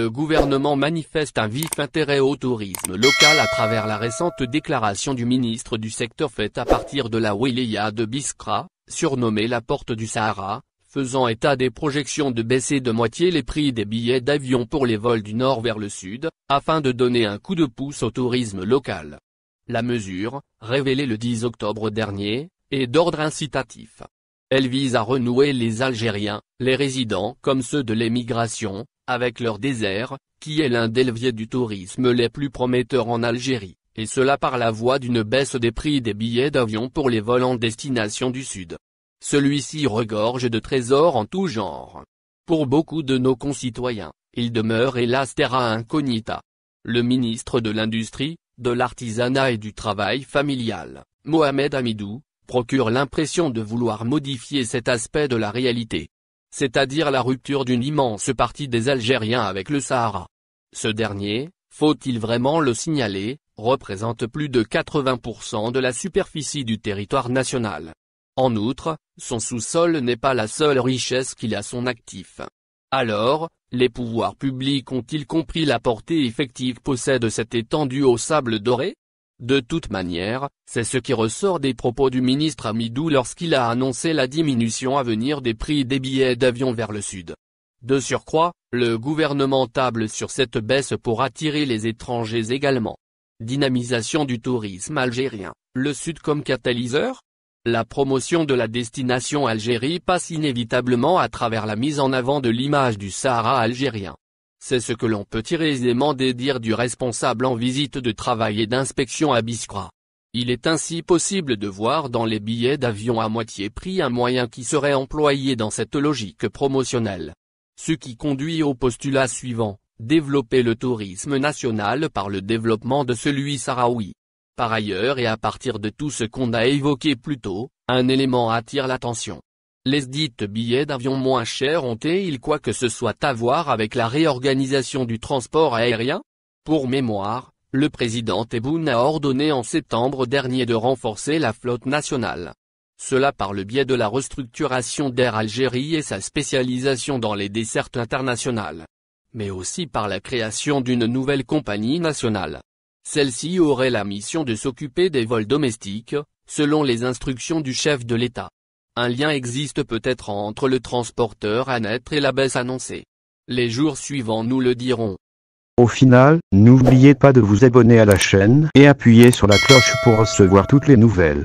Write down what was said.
Le gouvernement manifeste un vif intérêt au tourisme local à travers la récente déclaration du ministre du secteur faite à partir de la wilaya de Biskra, surnommée la porte du Sahara, faisant état des projections de baisser de moitié les prix des billets d'avion pour les vols du nord vers le sud, afin de donner un coup de pouce au tourisme local. La mesure, révélée le 10 octobre dernier, est d'ordre incitatif. Elle vise à renouer les Algériens, les résidents comme ceux de l'émigration, avec leur désert, qui est l'un des leviers du tourisme les plus prometteurs en Algérie, et cela par la voie d'une baisse des prix des billets d'avion pour les vols en destination du Sud. Celui-ci regorge de trésors en tout genre. Pour beaucoup de nos concitoyens, il demeure hélas terra incognita. Le ministre de l'Industrie, de l'Artisanat et du Travail familial, Mohamed Hamidou, procure l'impression de vouloir modifier cet aspect de la réalité. C'est-à-dire la rupture d'une immense partie des Algériens avec le Sahara. Ce dernier, faut-il vraiment le signaler, représente plus de 80% de la superficie du territoire national. En outre, son sous-sol n'est pas la seule richesse qu'il a à son actif. Alors, les pouvoirs publics ont-ils compris la portée effective possède cette étendue au sable doré? De toute manière, c'est ce qui ressort des propos du ministre Hamidou lorsqu'il a annoncé la diminution à venir des prix des billets d'avion vers le sud. De surcroît, le gouvernement table sur cette baisse pour attirer les étrangers également. Dynamisation du tourisme algérien, le sud comme catalyseur? La promotion de la destination Algérie passe inévitablement à travers la mise en avant de l'image du Sahara algérien. C'est ce que l'on peut tirer aisément des dires du responsable en visite de travail et d'inspection à Biskra. Il est ainsi possible de voir dans les billets d'avion à moitié prix un moyen qui serait employé dans cette logique promotionnelle. Ce qui conduit au postulat suivant, développer le tourisme national par le développement de celui sahraoui. Par ailleurs et à partir de tout ce qu'on a évoqué plus tôt, un élément attire l'attention. Les dites billets d'avion moins chers ont-ils quoi que ce soit à voir avec la réorganisation du transport aérien? Pour mémoire, le président Tebboune a ordonné en septembre dernier de renforcer la flotte nationale. Cela par le biais de la restructuration d'Air Algérie et sa spécialisation dans les dessertes internationales. Mais aussi par la création d'une nouvelle compagnie nationale. Celle-ci aurait la mission de s'occuper des vols domestiques, selon les instructions du chef de l'État. Un lien existe peut-être entre le transporteur à naître et la baisse annoncée. Les jours suivants nous le dirons. Au final, n'oubliez pas de vous abonner à la chaîne et appuyer sur la cloche pour recevoir toutes les nouvelles.